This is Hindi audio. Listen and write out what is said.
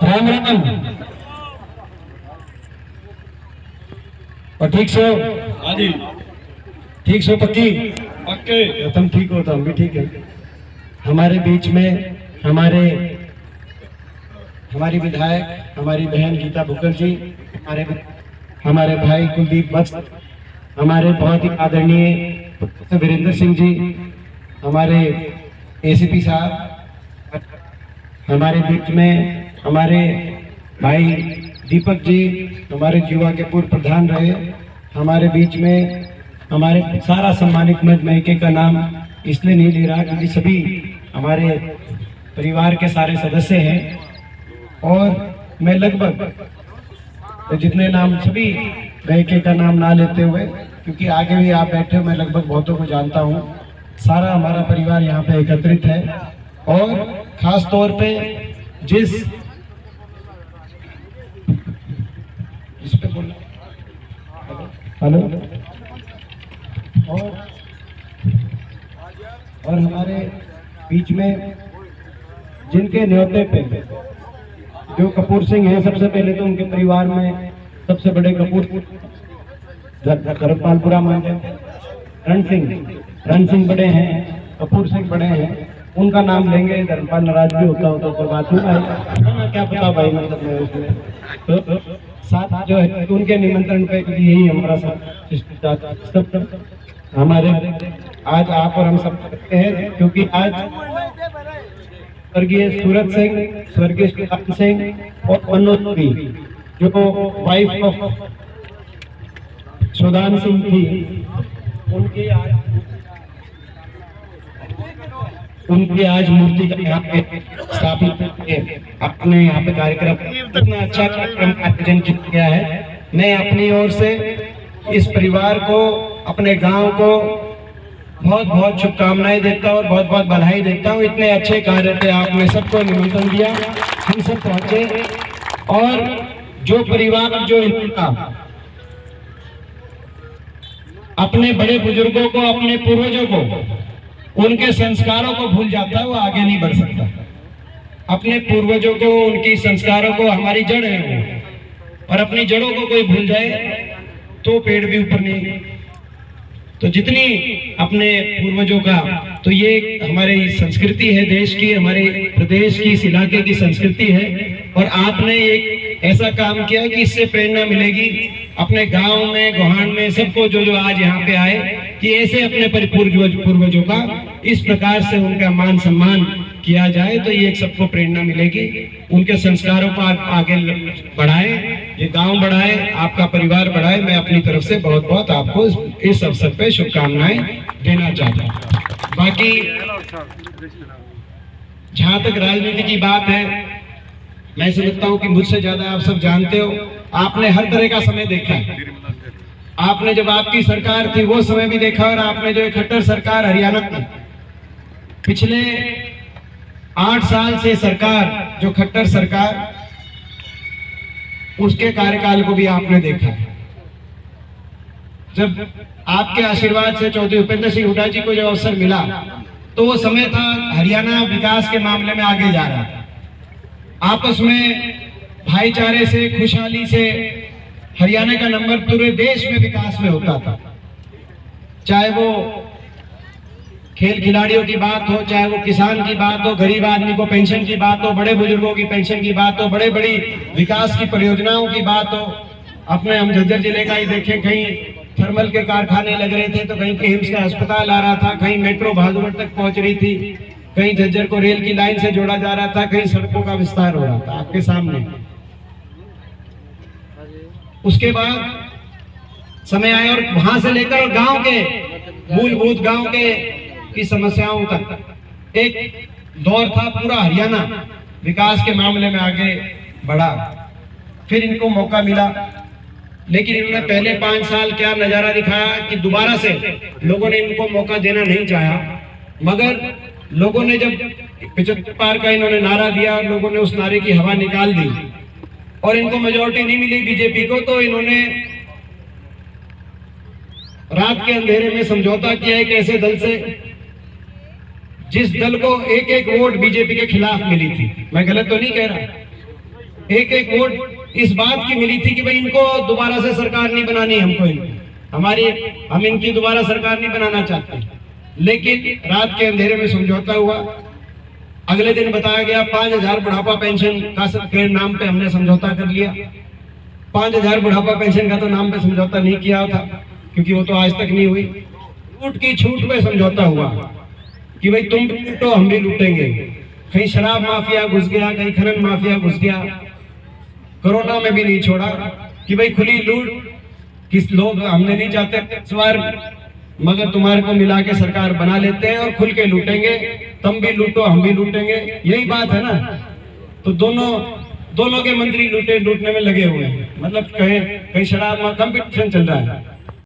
राम राम। और ठीक सो? हाँ जी ठीक सो पक्की? पक्के। तुम ठीक हो तो हम भी ठीक है। हमारे बीच में हमारी विधायक, हमारी बहन गीता बुकर जी, हमारे भाई कुलदीप वत्स, हमारे बहुत ही आदरणीय वीरेंद्र सिंह जी, हमारे एसीपी साहब, हमारे बीच में हमारे भाई दीपक जी, हमारे युवा के पूर्व प्रधान रहे, हमारे बीच में हमारे सारा सम्मानित महके का नाम इसलिए नहीं ले रहा क्योंकि सभी हमारे परिवार के सारे सदस्य हैं और मैं लगभग जितने नाम सभी महके का नाम ना लेते हुए, क्योंकि आगे भी आप बैठे हो, मैं लगभग बहुतों को जानता हूँ, सारा हमारा परिवार यहाँ पे एकत्रित है। और खास तौर पे जिस पे बोलना, हेलो, और हमारे बीच में जिनके न्योते पे जो कपूर सिंह हैं, सबसे पहले तो उनके परिवार में सबसे बड़े कपूर धर्मपालपुरा मानते, रण सिंह बड़े हैं, कपूर सिंह बड़े हैं, उनका नाम लेंगे। धर्मपाल नाराज भी होता तो बात नहीं, क्या पता भाई, मतलब मैं उसमें तो साथ जो है उनके निमंत्रण पे, क्योंकि यही हमारा सब हमारे आज आप और हम सब करते हैं, क्योंकि आज स्वर्गीय सूरत सिंह, स्वर्गीय कृष्ण सिंह और मनोज भी, जो वाइफ ऑफ सुदान सिंह थी, उनकी आज मूर्ति का यहाँ पे स्थापित अपने यहाँ पे कार्यक्रम, इतना अच्छा कार्यक्रम आयोजन किया गया है। मैं अपनी ओर से इस परिवार को, अपने गांव को बहुत बहुत शुभकामनाएं देता हूँ और बहुत बहुत बधाई देता हूँ। इतने अच्छे कार्य पे आपने सबको निमंत्रण दिया, हम सब पहुंचे, और जो परिवार जो इनका अपने बड़े बुजुर्गों को, अपने पूर्वजों को, उनके संस्कारों को भूल जाता है, वो आगे नहीं बढ़ सकता। अपने पूर्वजों को, उनकी संस्कारों को, हमारी जड़ है वो, और अपनी जड़ों को कोई भूल जाए तो पेड़ भी ऊपर नहीं। तो जितनी अपने पूर्वजों का, तो ये हमारी संस्कृति है देश की, हमारे प्रदेश की, इस इलाके की संस्कृति है। और आपने एक ऐसा काम किया कि इससे प्रेरणा मिलेगी अपने गांव में, गोहान में, सबको जो आज यहाँ पे आए, कि ऐसे अपने पूर्वजों का इस प्रकार से उनका मान सम्मान किया जाए, तो ये एक सबको प्रेरणा मिलेगी। उनके संस्कारों को आगे बढ़ाए, ये गांव बढ़ाए, आपका परिवार बढ़ाए। मैं अपनी तरफ से बहुत बहुत आपको इस अवसर पे शुभकामनाएं देना चाहता हूँ। बाकी जहां तक राजनीति की बात है, मैं समझता हूँ कि मुझसे ज्यादा आप सब जानते हो, आपने हर तरह का समय देखा है। आपने जब आपकी सरकार थी वो समय भी देखा, और आपने जो खट्टर सरकार हरियाणा की पिछले 8 साल से सरकार, जो खट्टर सरकार, उसके कार्यकाल को भी आपने देखा है। जब आपके आशीर्वाद से चौधरी उपेंद्र सिंह हुड्डा जी को जब अवसर मिला, तो वो समय था हरियाणा विकास के मामले में आगे जा रहा था। आपस में भाईचारे से, खुशहाली से हरियाणा का नंबर पूरे देश में विकास में होता था। चाहे वो खेल खिलाड़ियों की बात हो, चाहे वो किसान की बात हो, गरीब आदमी को पेंशन की बात हो, बड़े बुजुर्गों की पेंशन की बात हो, बड़े बड़ी विकास की परियोजनाओं की बात हो। अपने हम झज्जर जिले का ही देखें, कहीं थर्मल के कारखाने लग रहे थे, तो कहीं एम्स का अस्पताल आ रहा था, कहीं मेट्रो भागवत तक पहुंच रही थी, कहीं झज्जर को रेल की लाइन से जोड़ा जा रहा था, कहीं सड़कों का विस्तार हो रहा था आपके सामने। उसके बाद समय आया और वहां से लेकर गांव के, मूलभूत गांव के की समस्याओं तक एक दौर था। पूरा हरियाणा विकास के मामले में आगे बढ़ा। फिर इनको मौका मिला, लेकिन इन्होंने पहले 5 साल क्या नजारा दिखाया कि दोबारा से लोगों ने इनको मौका देना नहीं चाहा। मगर लोगों ने जब 75 पार का इन्होंने नारा दिया, लोगों ने उस नारे की हवा निकाल दी और इनको मेजोरिटी नहीं मिली बीजेपी को, तो इन्होंने रात के अंधेरे में समझौता किया एक ऐसे दल से जिस दल को एक एक वोट बीजेपी के खिलाफ मिली थी, मैं गलत तो नहीं कह रहा, एक एक वोट इस बात की मिली थी कि भाई इनको दोबारा से सरकार नहीं बनानी, हम इनकी दोबारा सरकार नहीं बनाना चाहते। लेकिन रात के अंधेरे में समझौता हुआ, अगले दिन बताया गया 5,000 बुढ़ापा पेंशन के नाम पे हमने समझौता कर लिया। 5,000 बुढ़ापा पेंशन का तो नाम पे समझौता नहीं किया था, क्योंकि वो तो आज तक नहीं हुई। लूट की छूट पे समझौता हुआ कि भाई तुम लूटो हम भी लूटेंगे। कहीं शराब माफिया घुस गया, कहीं खनन माफिया घुस गया। कोरोना में भी नहीं छोड़ा कि भाई खुली लूट, किस लोग हमने नहीं चाहते इस बार, मगर तुम्हारे को मिला के सरकार बना लेते हैं और खुल के लूटेंगे, तुम भी लूटो हम भी लूटेंगे, यही बात है ना। तो दोनों के मंत्री लूटने में लगे हुए हैं, मतलब कहीं शराब में कंपटीशन चल रहा है।